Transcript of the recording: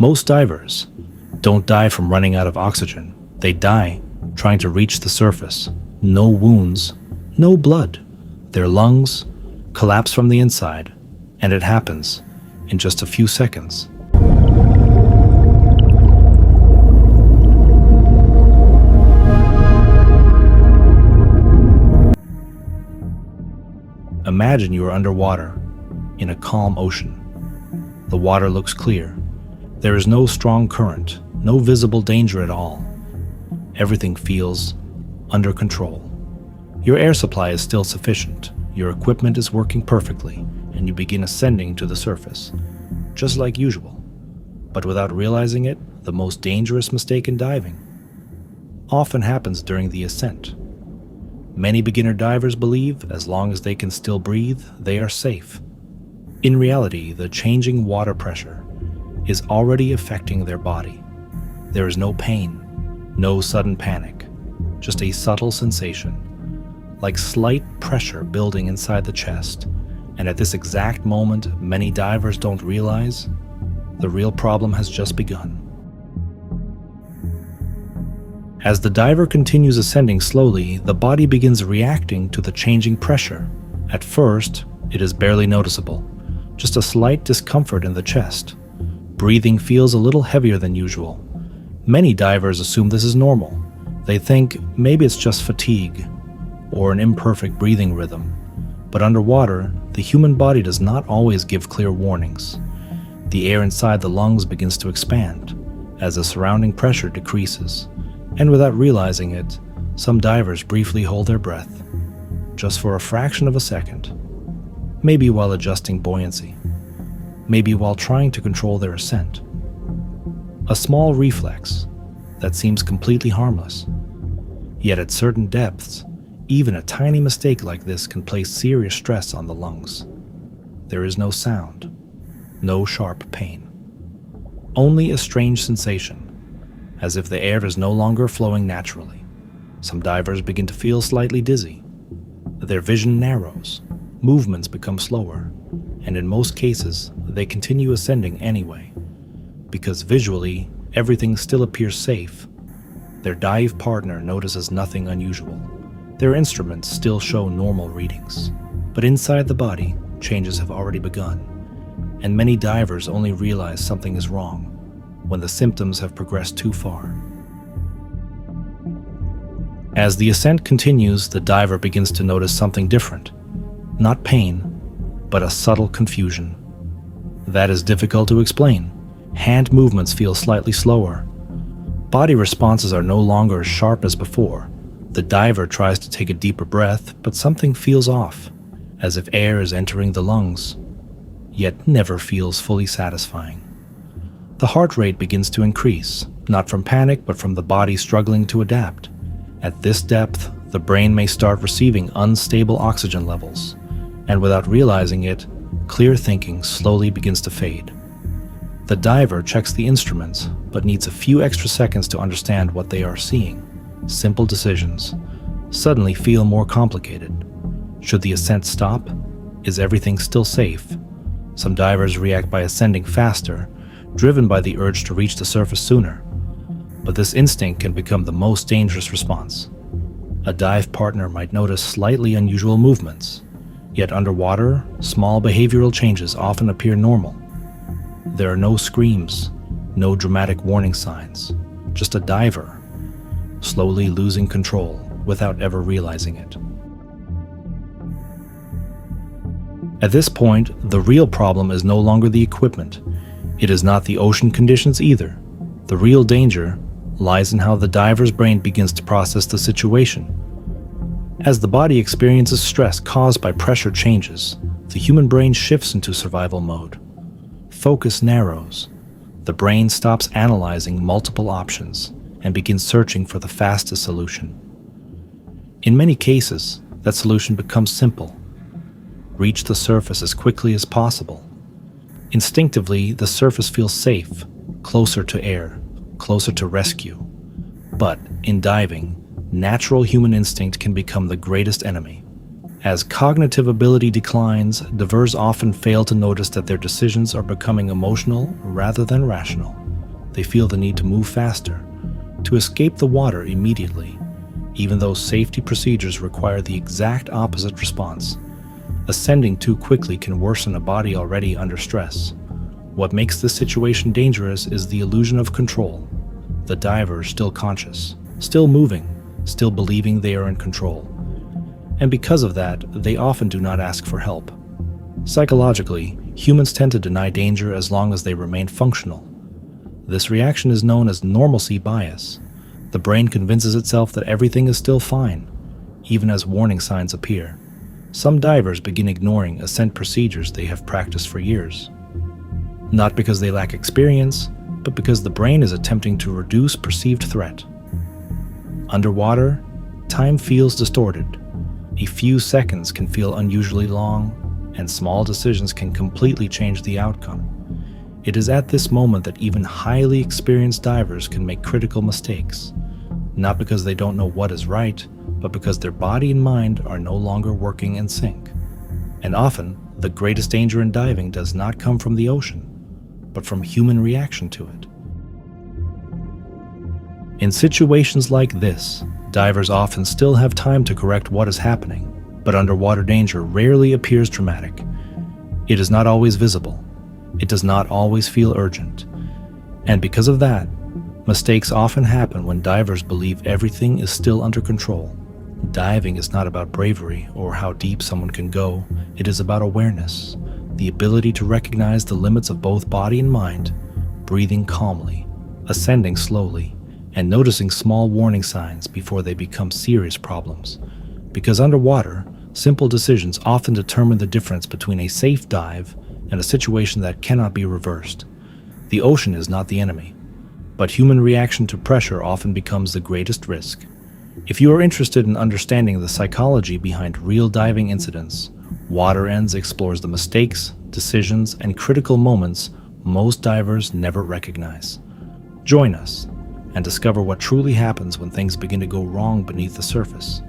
Most divers don't die from running out of oxygen. They die trying to reach the surface. No wounds, no blood. Their lungs collapse from the inside, and it happens in just a few seconds. Imagine you are underwater in a calm ocean. The water looks clear. There is no strong current, no visible danger at all. Everything feels under control. Your air supply is still sufficient, your equipment is working perfectly, and you begin ascending to the surface, just like usual. But without realizing it, the most dangerous mistake in diving often happens during the ascent. Many beginner divers believe as long as they can still breathe, they are safe. In reality, the changing water pressure is already affecting their body. There is no pain, no sudden panic, just a subtle sensation, like slight pressure building inside the chest. And at this exact moment, many divers don't realize the real problem has just begun. As the diver continues ascending slowly, the body begins reacting to the changing pressure. At first, it is barely noticeable, just a slight discomfort in the chest. Breathing feels a little heavier than usual. Many divers assume this is normal. They think maybe it's just fatigue or an imperfect breathing rhythm. But underwater, the human body does not always give clear warnings. The air inside the lungs begins to expand as the surrounding pressure decreases. And without realizing it, some divers briefly hold their breath, just for a fraction of a second. Maybe while adjusting buoyancy. Maybe while trying to control their ascent. A small reflex that seems completely harmless. Yet at certain depths, even a tiny mistake like this can place serious stress on the lungs. There is no sound, no sharp pain. Only a strange sensation, as if the air is no longer flowing naturally. Some divers begin to feel slightly dizzy. Their vision narrows, movements become slower, and in most cases, they continue ascending anyway. Because visually, everything still appears safe. Their dive partner notices nothing unusual. Their instruments still show normal readings. But inside the body, changes have already begun, and many divers only realize something is wrong when the symptoms have progressed too far. As the ascent continues, the diver begins to notice something different. Not pain, but a subtle confusion. That is difficult to explain. Hand movements feel slightly slower. Body responses are no longer as sharp as before. The diver tries to take a deeper breath, but something feels off, as if air is entering the lungs, yet never feels fully satisfying. The heart rate begins to increase, not from panic, but from the body struggling to adapt. At this depth, the brain may start receiving unstable oxygen levels, and without realizing it, clear thinking slowly begins to fade. The diver checks the instruments, but needs a few extra seconds to understand what they are seeing. Simple decisions suddenly feel more complicated. Should the ascent stop? Is everything still safe? Some divers react by ascending faster, driven by the urge to reach the surface sooner. But this instinct can become the most dangerous response. A dive partner might notice slightly unusual movements, yet underwater, small behavioral changes often appear normal. There are no screams, no dramatic warning signs, just a diver, slowly losing control without ever realizing it. At this point, the real problem is no longer the equipment. It is not the ocean conditions either. The real danger lies in how the diver's brain begins to process the situation. As the body experiences stress caused by pressure changes, the human brain shifts into survival mode. Focus narrows. The brain stops analyzing multiple options and begins searching for the fastest solution. In many cases, that solution becomes simple. Reach the surface as quickly as possible. Instinctively, the surface feels safe, closer to air, closer to rescue. But in diving, natural human instinct can become the greatest enemy. As cognitive ability declines, divers often fail to notice that their decisions are becoming emotional rather than rational. they feel the need to move faster, to escape the water immediately, even though safety procedures require the exact opposite response. Ascending too quickly can worsen a body already under stress. What makes this situation dangerous is the illusion of control. The diver is still conscious, still moving, still believing they are in control. And because of that, they often do not ask for help. Psychologically, humans tend to deny danger as long as they remain functional. This reaction is known as normalcy bias. The brain convinces itself that everything is still fine, even as warning signs appear. Some divers begin ignoring ascent procedures they have practiced for years. Not because they lack experience, but because the brain is attempting to reduce perceived threat. Underwater, time feels distorted. A few seconds can feel unusually long, and small decisions can completely change the outcome. It is at this moment that even highly experienced divers can make critical mistakes, not because they don't know what is right, but because their body and mind are no longer working in sync. And often, the greatest danger in diving does not come from the ocean, but from human reaction to it. In situations like this, divers often still have time to correct what is happening, but underwater danger rarely appears dramatic. It is not always visible. It does not always feel urgent. And because of that, mistakes often happen when divers believe everything is still under control. Diving is not about bravery or how deep someone can go. It is about awareness, the ability to recognize the limits of both body and mind, breathing calmly, ascending slowly, and noticing small warning signs before they become serious problems. Because underwater, simple decisions often determine the difference between a safe dive and a situation that cannot be reversed. The ocean is not the enemy, but human reaction to pressure often becomes the greatest risk. If you are interested in understanding the psychology behind real diving incidents, Water Ends explores the mistakes, decisions, and critical moments most divers never recognize. Join us and discover what truly happens when things begin to go wrong beneath the surface.